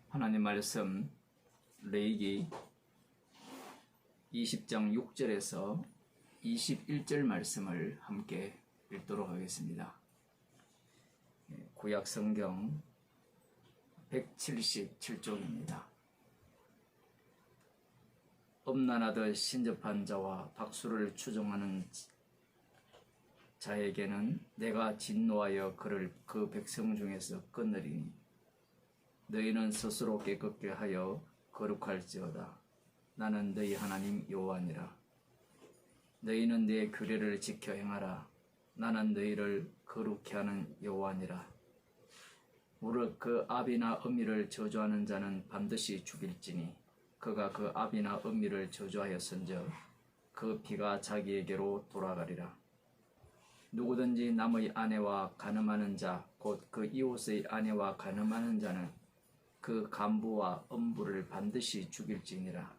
하나님 말씀 레위기 20장 6절에서 21절 말씀을 함께 읽도록 하겠습니다. 구약 성경 177쪽입니다. 음란하듯 신접한 자와 박수를 추종하는 자에게는 내가 진노하여 그를 그 백성 중에서 끊으리니 너희는 스스로 깨끗게 하여 거룩할지어다. 나는 너희 하나님 여호와니라. 너희는 내 규례를 지켜 행하라. 나는 너희를 거룩히 하는 여호와니라. 무릇 그 아비나 어미를 저주하는 자는 반드시 죽일지니 그가 그 아비나 어미를 저주하였은즉 그 피가 자기에게로 돌아가리라. 누구든지 남의 아내와 간음하는 자 곧 그 이웃의 아내와 간음하는 자는 그 간부와 음부를 반드시 죽일지니라.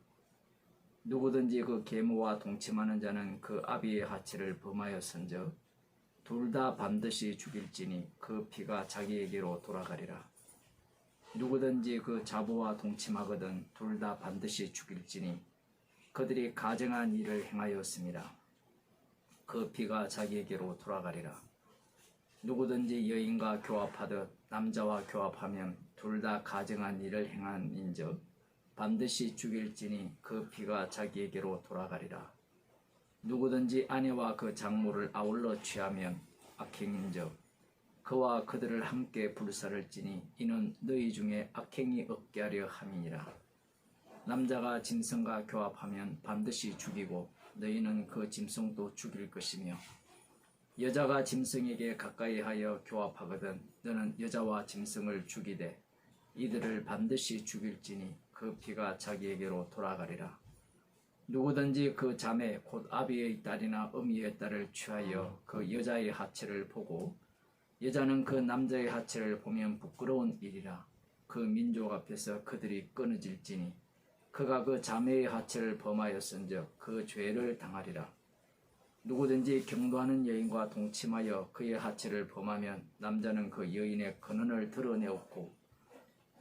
누구든지 그 계모와 동침하는 자는 그 아비의 하체를 범하였은즉 둘 다 반드시 죽일지니 그 피가 자기에게로 돌아가리라. 누구든지 그 자부와 동침하거든 둘 다 반드시 죽일지니 그들이 가증한 일을 행하였습니다. 그 피가 자기에게로 돌아가리라. 누구든지 여인과 교합하듯 남자와 교합하면 둘 다 가증한 일을 행한인즉 반드시 죽일지니 그 피가 자기에게로 돌아가리라. 누구든지 아내와 그 장모를 아울러 취하면 악행인즉 그와 그들을 함께 불살을지니 이는 너희 중에 악행이 없게 하려 함이니라. 남자가 짐승과 교합하면 반드시 죽이고 너희는 그 짐승도 죽일 것이며 여자가 짐승에게 가까이 하여 교합하거든 너는 여자와 짐승을 죽이되 이들을 반드시 죽일지니 그 피가 자기에게로 돌아가리라. 누구든지 그 자매 곧 아비의 딸이나 어미의 딸을 취하여 그 여자의 하체를 보고 여자는 그 남자의 하체를 보면 부끄러운 일이라. 그 민족 앞에서 그들이 끊어질지니 그가 그 자매의 하체를 범하였은즉 그 죄를 당하리라. 누구든지 경도하는 여인과 동침하여 그의 하체를 범하면 남자는 그 여인의 근원을 드러내었고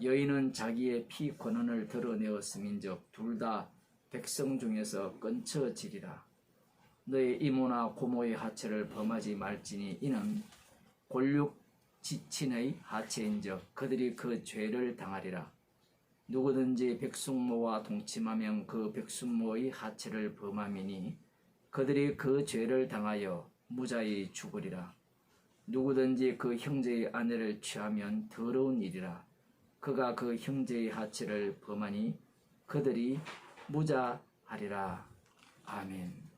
여인은 자기의 피 근원을 드러내었음인즉 둘 다 백성 중에서 끊쳐지리라. 너의 이모나 고모의 하체를 범하지 말지니 이는 골육 지친의 하체인즉 그들이 그 죄를 당하리라. 누구든지 백숙모와 동침하면 그 백숙모의 하체를 범함이니 그들이 그 죄를 당하여 무자히 죽으리라. 누구든지 그 형제의 아내를 취하면 더러운 일이라. 그가 그 형제의 하체를 범하니 그들이 무자하리라. 아멘.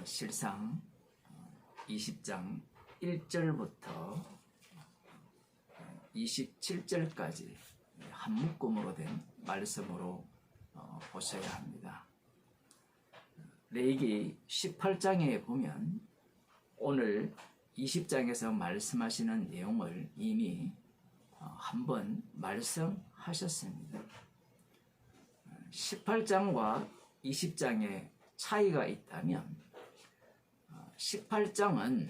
실상 20장 1절부터 27절까지 한 묶음으로 된 말씀으로 보셔야 합니다. 레위기 18장에 보면 오늘 20장에서 말씀하시는 내용을 이미 한번 말씀하셨습니다. 18장과 20장의 차이가 있다면 18장은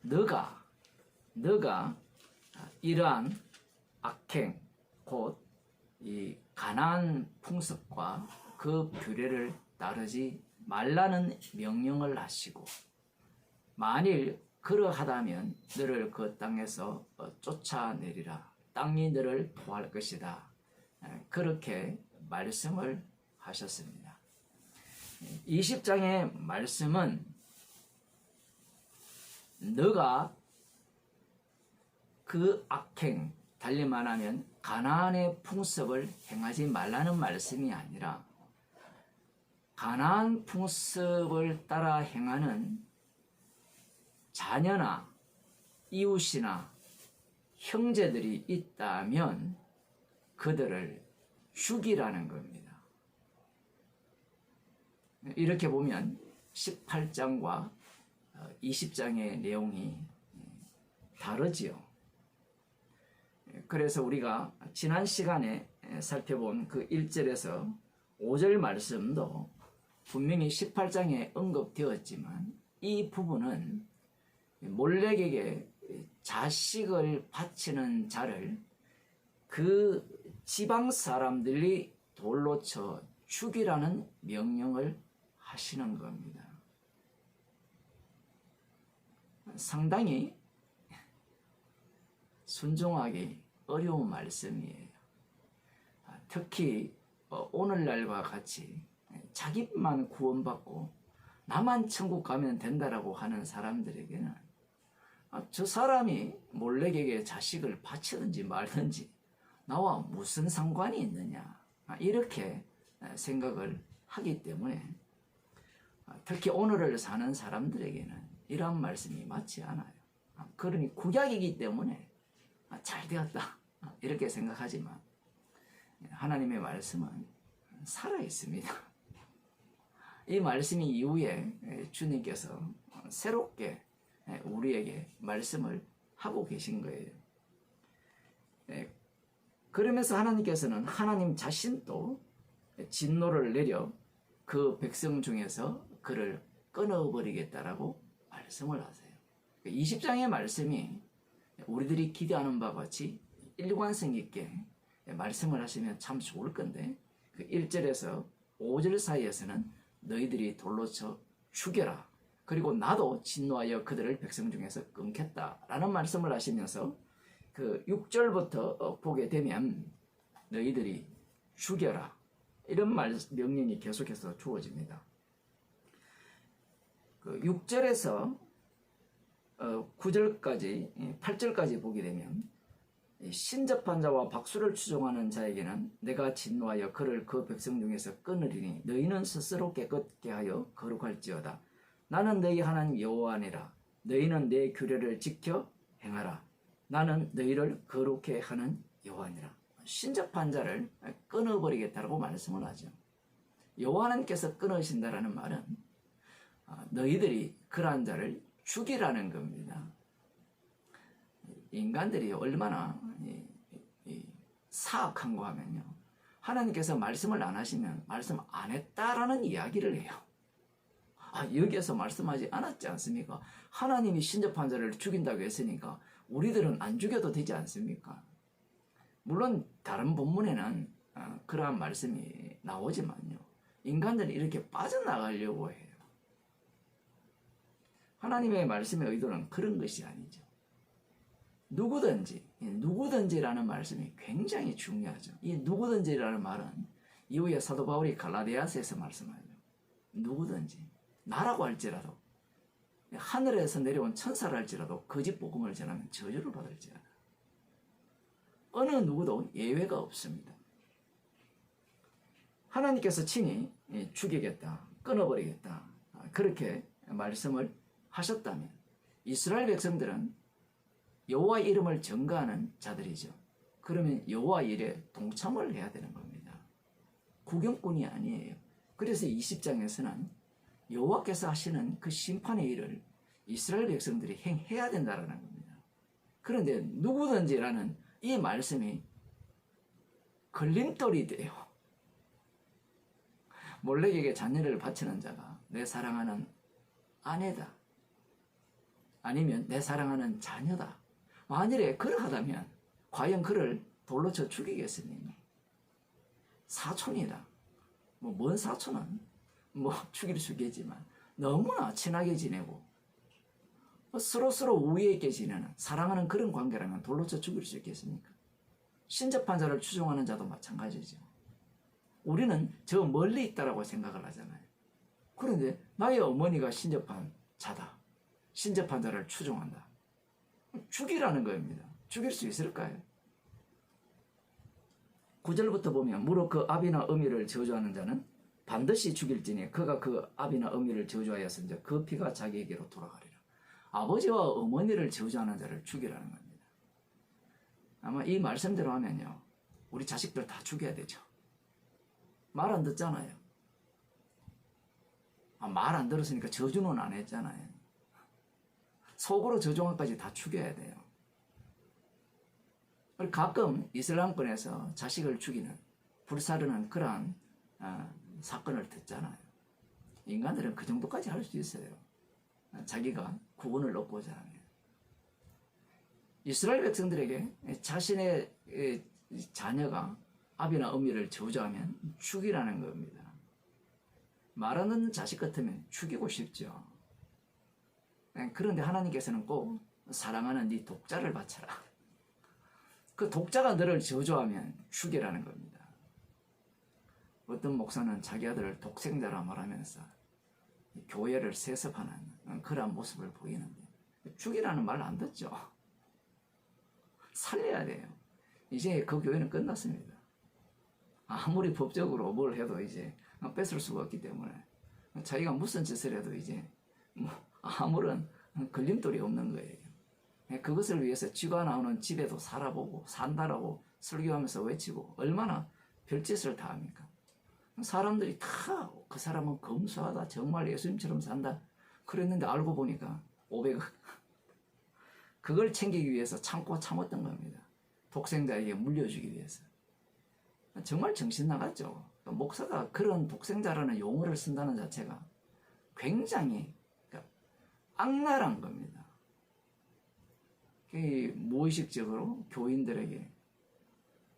너가 이러한 악행 곧 이 가나안 풍습과 그 규례를 따르지 말라는 명령을 하시고 만일 그러하다면 너를 그 땅에서 쫓아내리라. 땅이 너를 토할 것이다. 그렇게 말씀을 하셨습니다. 20장의 말씀은 너가 그 악행 달리 말하면 가나안의 풍습을 행하지 말라는 말씀이 아니라 가나안 풍습을 따라 행하는 자녀나 이웃이나 형제들이 있다면 그들을 죽이라는 겁니다. 이렇게 보면 18장과 20장의 내용이 다르지요. 그래서 우리가 지난 시간에 살펴본 그 1절에서 5절 말씀도 분명히 18장에 언급되었지만 이 부분은 몰렉에게 자식을 바치는 자를 그 지방 사람들이 돌로 쳐 죽이라는 명령을 하시는 겁니다. 상당히 순종하기 어려운 말씀이에요. 특히 오늘날과 같이 자기만 구원받고 나만 천국 가면 된다라고 하는 사람들에게는 저 사람이 몰래에게 자식을 바치든지 말든지 나와 무슨 상관이 있느냐, 이렇게 생각을 하기 때문에 특히 오늘을 사는 사람들에게는 이러한 말씀이 맞지 않아요. 그러니 구약이기 때문에 잘 되었다 이렇게 생각하지만 하나님의 말씀은 살아있습니다. 이 말씀이 이후에 주님께서 새롭게 우리에게 말씀을 하고 계신 거예요. 그러면서 하나님께서는 하나님 자신도 진노를 내려 그 백성 중에서 그를 끊어버리겠다라고 말씀을 하세요. 20장의 말씀이 우리들이 기대하는 바와 같이 일관성 있게 말씀을 하시면 참 좋을 건데, 그 1절에서 5절 사이에서는 너희들이 돌로 쳐 죽여라, 그리고 나도 진노하여 그들을 백성 중에서 끊겠다라는 말씀을 하시면서 그 6절부터 보게 되면 너희들이 죽여라, 이런 명령이 계속해서 주어집니다. 그 6절에서 9절까지 8절까지 보게 되면 신접한 자와 박수를 추종하는 자에게는 내가 진노하여 그를 그 백성 중에서 끊으리니 너희는 스스로 깨끗게 하여 거룩할지어다. 나는 너희 하나님 여호와니라. 너희는 내 규례를 지켜 행하라. 나는 너희를 거룩해 하는 여호와니라. 신접한 자를 끊어버리겠다고 말씀을 하죠. 여호와님께서 끊으신다라는 말은 너희들이 그러한 자를 죽이라는 겁니다. 인간들이 얼마나 사악한가 하면요, 하나님께서 말씀을 안 하시면 말씀 안 했다라는 이야기를 해요. 여기에서 말씀하지 않았지 않습니까? 하나님이 신접한 자를 죽인다고 했으니까 우리들은 안 죽여도 되지 않습니까? 물론 다른 본문에는 그러한 말씀이 나오지만요, 인간들이 이렇게 빠져나가려고 해요. 하나님의 말씀의 의도는 그런 것이 아니죠. 누구든지라는 말씀이 굉장히 중요하죠. 이 누구든지라는 말은 이후에 사도 바울이 갈라디아서에서 말씀하죠. 누구든지, 나라고 할지라도, 하늘에서 내려온 천사를 할지라도 거짓 복음을 전하면 저주를 받을지어다. 어느 누구도 예외가 없습니다. 하나님께서 친히 죽이겠다, 끊어버리겠다, 그렇게 말씀을 하셨다면 이스라엘 백성들은 여호와 이름을 전가하는 자들이죠. 그러면 여호와 일에 동참을 해야 되는 겁니다. 구경꾼이 아니에요. 그래서 20장에서는 여호와께서 하시는 그 심판의 일을 이스라엘 백성들이 행해야 된다는 겁니다. 그런데 누구든지라는 이 말씀이 걸림돌이 돼요. 몰렉에게 자녀를 바치는 자가 내 사랑하는 아내다, 아니면 내 사랑하는 자녀다, 만일에 그러하다면 과연 그를 돌로 쳐 죽이겠습니까? 사촌이다. 먼 사촌은 죽일 수 있겠지만 너무나 친하게 지내고 서로 우애 있게 지내는, 사랑하는 그런 관계라면 돌로 쳐 죽일 수 있겠습니까? 신접한 자를 추종하는 자도 마찬가지죠. 우리는 저 멀리 있다라고 생각을 하잖아요. 그런데 나의 어머니가 신접한 자다, 신접한 자를 추종한다, 죽이라는 겁니다. 죽일 수 있을까요? 9절부터 보면 무릇 그 아비나 어미를 저주하는 자는 반드시 죽일지니 그가 그 아비나 어미를 저주하였은즉 그 피가 자기에게로 돌아가리라. 아버지와 어머니를 저주하는 자를 죽이라는 겁니다. 아마 이 말씀대로 하면요, 우리 자식들 다 죽여야 되죠. 말 안 듣잖아요. 말 안 들었으니까 저주는 안 했잖아요. 속으로 저주한까지 다 죽여야 돼요. 가끔 이슬람권에서 자식을 죽이는, 불사르는 그러한 사건을 듣잖아요. 인간들은 그 정도까지 할 수 있어요. 자기가 구원을 얻고자 하면. 이스라엘 백성들에게 자신의 자녀가 아비나 어미를 저주하면 죽이라는 겁니다. 말하는 자식 같으면 죽이고 싶죠. 그런데 하나님께서는 꼭 사랑하는 네 독자를 바쳐라. 그 독자가 너를 저주하면 죽이라는 겁니다. 어떤 목사는 자기 아들을 독생자라 말하면서 교회를 세습하는 그런 모습을 보이는데 죽이라는 말 안 듣죠. 살려야 돼요. 이제 그 교회는 끝났습니다. 아무리 법적으로 뭘 해도 이제 뺏을 수가 없기 때문에 자기가 무슨 짓을 해도 이제 뭐 아무런 걸림돌이 없는 거예요. 그것을 위해서 쥐가 나오는 집에도 살아보고 산다라고 설교하면서 외치고 얼마나 별짓을 다 합니까? 사람들이 다 그 사람은 검소하다, 정말 예수님처럼 산다 그랬는데 알고 보니까 500억 그걸 챙기기 위해서 참고 참았던 겁니다. 독생자에게 물려주기 위해서. 정말 정신 나갔죠. 목사가 그런 독생자라는 용어를 쓴다는 자체가 굉장히 악랄한 겁니다. 무의식적으로 교인들에게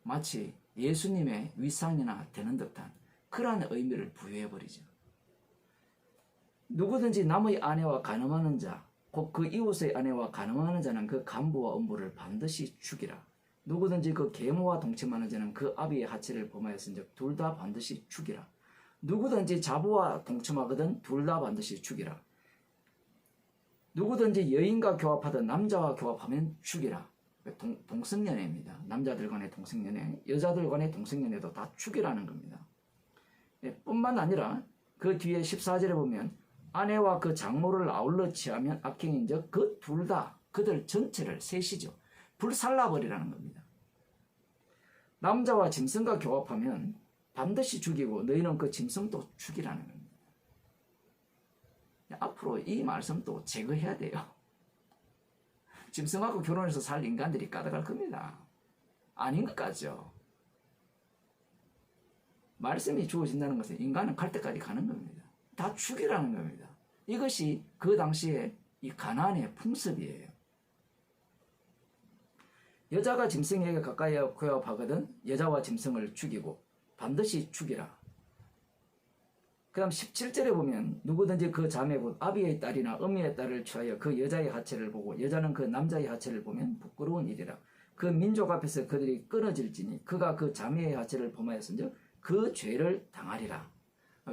마치 예수님의 위상이나 되는 듯한 그러한 의미를 부여해버리죠. 누구든지 남의 아내와 간음하는 자, 곧 그 이웃의 아내와 간음하는 자는 그 간부와 엄부를 반드시 죽이라. 누구든지 그 계모와 동침하는 자는 그 아비의 하체를 범하였은즉 둘 다 반드시 죽이라. 누구든지 자부와 동침하거든 둘 다 반드시 죽이라. 누구든지 여인과 교합하든 남자와 교합하면 죽이라. 동성연애입니다. 남자들 간의 동성연애, 여자들 간의 동성연애도 다 죽이라는 겁니다. 뿐만 아니라 그 뒤에 14절에 보면 아내와 그 장모를 아울러 취하면 악행인즉 그 둘 다 그들 전체를 셋이죠. 불살라버리라는 겁니다. 남자와 짐승과 교합하면 반드시 죽이고 너희는 그 짐승도 죽이라는 겁니다. 앞으로 이 말씀도 제거해야 돼요. 짐승하고 결혼해서 살 인간들이 까다갈 겁니다. 아닌 것 같죠. 말씀이 주어진다는 것은 인간은 갈 때까지 가는 겁니다. 다 죽이라는 겁니다. 이것이 그 당시에 이 가나안의 풍습이에요. 여자가 짐승에게 가까이 교합하거든 여자와 짐승을 죽이고 반드시 죽이라. 그 다음 17절에 보면 누구든지 그 자매 곧 아비의 딸이나 어미의 딸을 취하여 그 여자의 하체를 보고 여자는 그 남자의 하체를 보면 부끄러운 일이라. 그 민족 앞에서 그들이 끊어질지니 그가 그 자매의 하체를 범하였은즉 그 죄를 당하리라.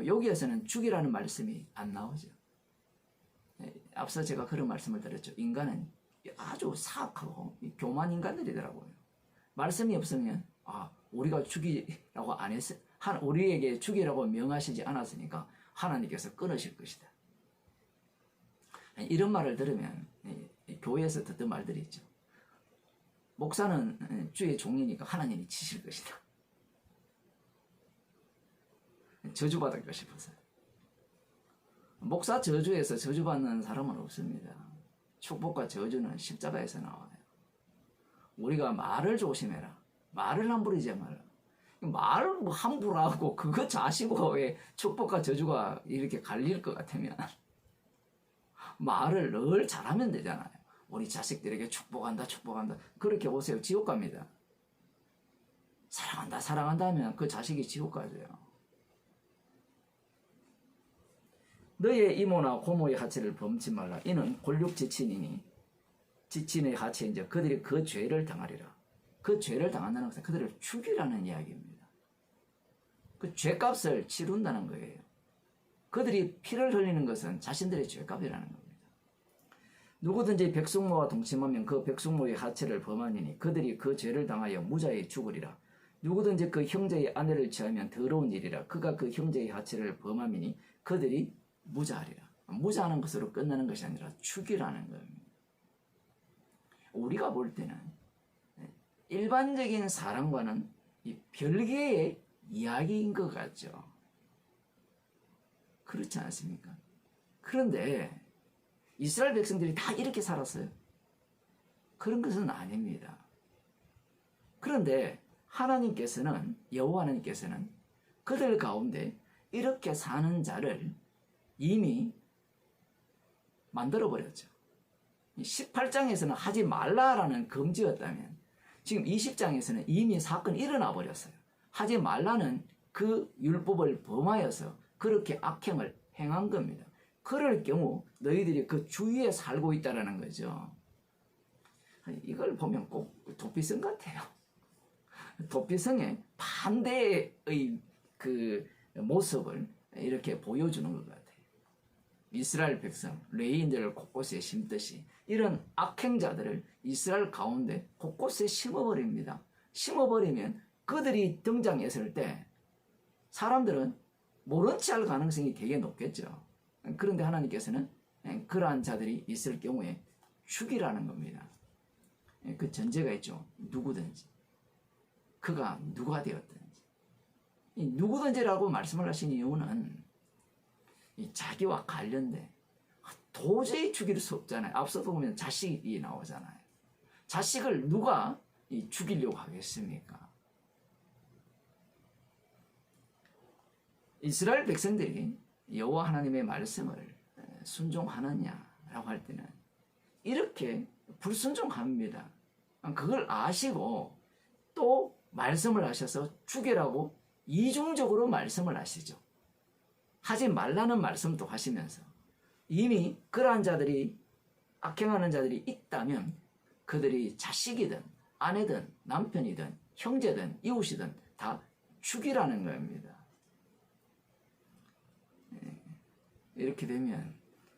여기에서는 죽이라는 말씀이 안 나오죠. 앞서 제가 그런 말씀을 드렸죠. 인간은 아주 사악하고 교만 인간들이더라고요. 말씀이 없으면 우리가 죽이라고 안 했어. 우리에게 죽이라고 명하시지 않았으니까 하나님께서 끊으실 것이다. 이런 말을 들으면 교회에서 듣던 말들이 있죠. 목사는 주의 종이니까 하나님이 치실 것이다. 저주받을 것이어서. 목사 저주에서 저주받는 사람은 없습니다. 축복과 저주는 십자가에서 나와요. 우리가 말을 조심해라. 말을 함부로 하지 마라. 말을 함부로 하고 그거 자시고 왜 축복과 저주가 이렇게 갈릴 것 같으면 말을 늘 잘하면 되잖아요. 우리 자식들에게 축복한다 축복한다 그렇게 오세요. 지옥 갑니다. 사랑한다 사랑한다 하면 그 자식이 지옥 가죠. 너의 이모나 고모의 하체를 범치 말라. 이는 골육 지친이니 지친의 하체인즉 그들이 그 죄를 당하리라. 그 죄를 당한다는 것은 그들을 죽이라는 이야기입니다. 그 죄값을 치룬다는 거예요. 그들이 피를 흘리는 것은 자신들의 죄값이라는 겁니다. 누구든지 백숙모와 동침하면 그 백숙모의 하체를 범하니니 그들이 그 죄를 당하여 무자히 죽으리라. 누구든지 그 형제의 아내를 취하면 더러운 일이라. 그가 그 형제의 하체를 범함이니 그들이 무자하리라. 무자하는 것으로 끝나는 것이 아니라 죽이라는 겁니다. 우리가 볼 때는 일반적인 사람과는 별개의 이야기인 것 같죠. 그렇지 않습니까? 그런데 이스라엘 백성들이 다 이렇게 살았어요. 그런 것은 아닙니다. 그런데 하나님께서는 여호와 하나님께서는 그들 가운데 이렇게 사는 자를 이미 만들어버렸죠. 18장에서는 하지 말라라는 금지였다면 지금 20장에서는 이미 사건이 일어나 버렸어요. 하지 말라는 그 율법을 범하여서 그렇게 악행을 행한 겁니다. 그럴 경우 너희들이 그 주위에 살고 있다라는 거죠. 이걸 보면 꼭 도피성 같아요. 도피성의 반대의 그 모습을 이렇게 보여주는 것 같아요. 이스라엘 백성, 레위인들을 곳곳에 심듯이 이런 악행자들을 이스라엘 가운데 곳곳에 심어버립니다. 심어버리면 그들이 등장했을 때 사람들은 모른 체 할 가능성이 되게 높겠죠. 그런데 하나님께서는 그러한 자들이 있을 경우에 죽이라는 겁니다. 그 전제가 있죠. 누구든지. 그가 누가 되었든지. 이 누구든지라고 말씀을 하신 이유는 이 자기와 관련된 도저히 죽일 수 없잖아요. 앞서도 보면 자식이 나오잖아요. 자식을 누가 죽이려고 하겠습니까? 이스라엘 백성들이 여호와 하나님의 말씀을 순종하느냐라고 할 때는 이렇게 불순종합니다. 그걸 아시고 또 말씀을 하셔서 죽이라고 이중적으로 말씀을 하시죠. 하지 말라는 말씀도 하시면서 이미 그러한 자들이 악행하는 자들이 있다면 그들이 자식이든 아내든 남편이든 형제든 이웃이든 다 죽이라는 겁니다. 이렇게 되면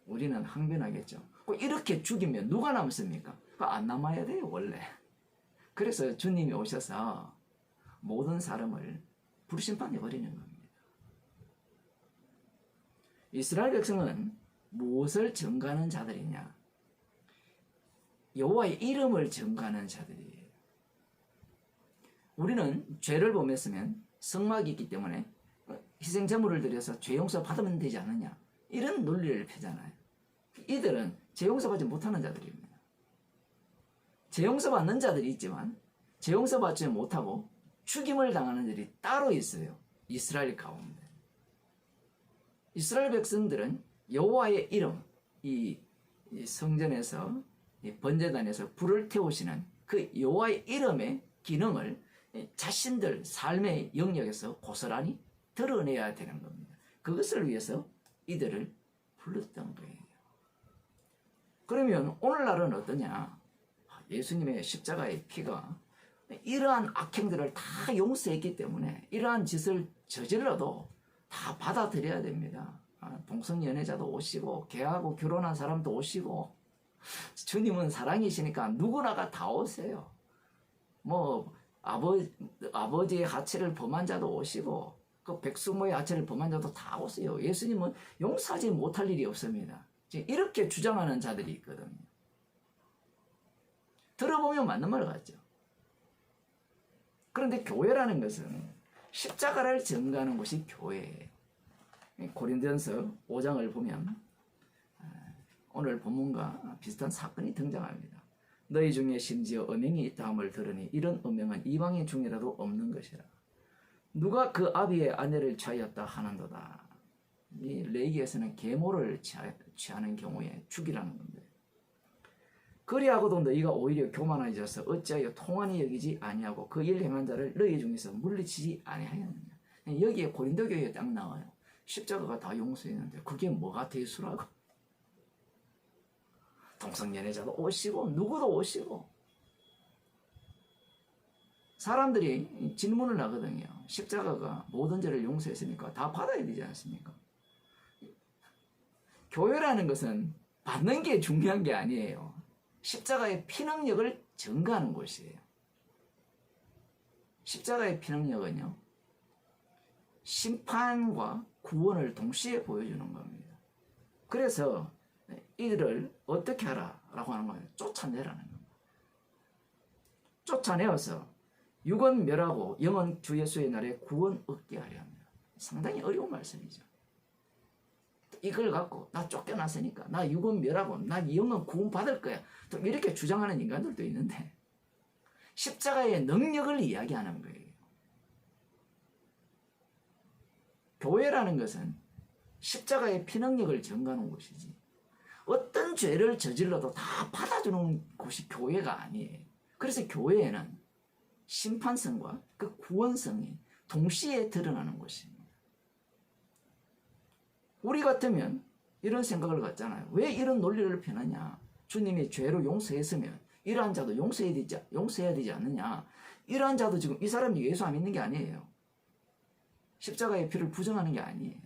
우리는 항변하겠죠. 이렇게 죽이면 누가 남습니까? 안 남아야 돼요, 원래. 그래서 주님이 오셔서 모든 사람을 불심판해 버리는 겁니다. 이스라엘 백성은 무엇을 증거하는 자들이냐? 여호와의 이름을 증거하는 자들이에요. 우리는 죄를 범했으면 성막이 있기 때문에 희생 제물을 드려서 죄 용서 받으면 되지 않느냐? 이런 논리를 펴잖아요. 이들은 죄 용서 받지 못하는 자들입니다. 죄 용서 받는 자들이 있지만 죄 용서 받지 못하고 죽임을 당하는 자들이 따로 있어요. 이스라엘 가운데. 이스라엘 백성들은 여호와의 이름, 이 성전에서 이 번제단에서 불을 태우시는 그 여호와의 이름의 기능을 자신들 삶의 영역에서 고스란히 드러내야 되는 겁니다. 그것을 위해서 이들을 불렀던 거예요. 그러면 오늘날은 어떠냐? 예수님의 십자가의 피가 이러한 악행들을 다 용서했기 때문에 이러한 짓을 저질러도 다 받아들여야 됩니다. 동성연애자도 오시고 개하고 결혼한 사람도 오시고 주님은 사랑이시니까 누구나가 다 오세요. 뭐 아버지의 하체를 범한 자도 오시고 그 백수모의 하체를 범한 자도 다 오세요. 예수님은 용서하지 못할 일이 없습니다. 이렇게 주장하는 자들이 있거든요. 들어보면 맞는 말 같죠. 그런데 교회라는 것은 십자가를 증거하는 것이 교회예요. 고린도전서 5장을 보면 오늘 본문과 비슷한 사건이 등장합니다. 너희 중에 심지어 음행이 있다함을 들으니 이런 음행은 이방인 중이라도 없는 것이라. 누가 그 아비의 아내를 취하였다 하는도다. 이 레위기에서는 계모를 취하는 경우에 죽이라는 건데. 그리하고도 너희가 오히려 교만해져서 어찌하여 통한이 여기지 아니하고 그 일 행한 자를 너희 중에서 물리치지 아니하였느냐. 여기에 고린도 교회에 딱 나와요. 십자가가 다 용서했는데 그게 뭐가 대수라고. 동성연애자도 오시고 누구도 오시고. 사람들이 질문을 하거든요. 십자가가 모든 죄를 용서했으니까 다 받아야 되지 않습니까? 교회라는 것은 받는 게 중요한 게 아니에요. 십자가의 피능력을 증거하는 곳이에요. 십자가의 피능력은요, 심판과 구원을 동시에 보여주는 겁니다. 그래서 이들을 어떻게 하라라고 하는 거예요? 쫓아내라는 겁니다. 쫓아내어서 육은 멸하고 영은 주 예수의 날에 구원 얻게 하려 합니다. 상당히 어려운 말씀이죠. 이걸 갖고 나 쫓겨났으니까 나 육은 멸하고 나 영은 구원 받을 거야. 또 이렇게 주장하는 인간들도 있는데 십자가의 능력을 이야기하는 거예요. 교회라는 것은 십자가의 피능력을 증거하는 곳이지 어떤 죄를 저질러도 다 받아주는 곳이 교회가 아니에요. 그래서 교회에는 심판성과 그 구원성이 동시에 드러나는 것입니다. 우리 같으면 이런 생각을 갖잖아요. 왜 이런 논리를 펴느냐? 주님이 죄로 용서했으면 이러한 자도 용서해야 되지 않느냐? 이러한 자도 지금 이 사람이 예수 안 믿는 게 아니에요. 십자가의 피를 부정하는 게 아니에요.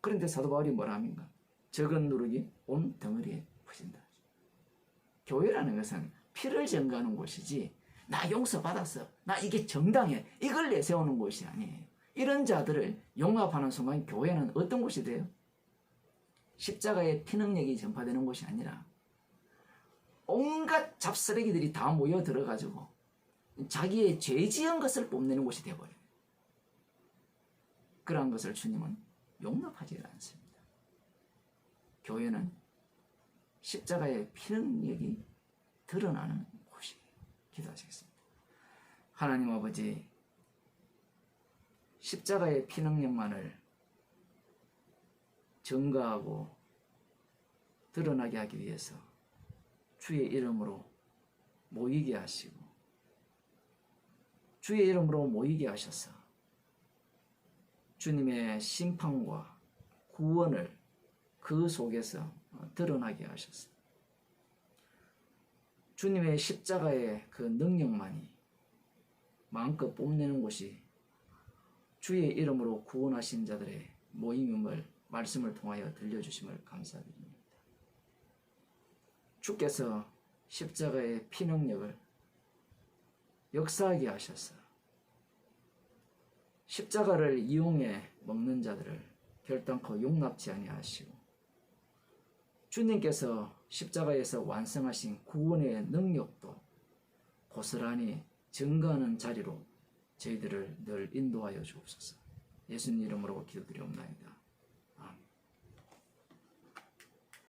그런데 사도 바울이 뭐라 합니까? 적은 누룩이 온 덩어리에 퍼진다. 교회라는 것은 피를 증거하는 곳이지 나 용서받았어, 나 이게 정당해, 이걸 내세우는 곳이 아니에요. 이런 자들을 용납하는 순간 교회는 어떤 곳이 돼요? 십자가의 피 능력이 전파되는 곳이 아니라 온갖 잡쓰레기들이 다 모여 들어가지고 자기의 죄 지은 것을 뽐내는 곳이 되어버려요. 그러한 것을 주님은 용납하지 않습니다. 교회는 십자가의 피 능력이 드러나는 곳이에요. 기도하시겠습니다. 하나님 아버지, 십자가의 피 능력만을 증거하고 드러나게 하기 위해서 주의 이름으로 모이게 하시고 주의 이름으로 모이게 하셔서 주님의 심판과 구원을 그 속에서 드러나게 하셨어요. 주님의 십자가의 그 능력만이 마음껏 뽐내는 곳이 주의 이름으로 구원하신 자들의 모임임을 말씀을 통하여 들려주심을 감사드립니다. 주께서 십자가의 피 능력을 역사하게 하셔서 십자가를 이용해 먹는 자들을 결단코 용납지 아니하시고 주님께서 십자가에서 완성하신 구원의 능력도 고스란히 증거하는 자리로 저희들을 늘 인도하여 주옵소서. 예수님 이름으로 기도드리옵나이다.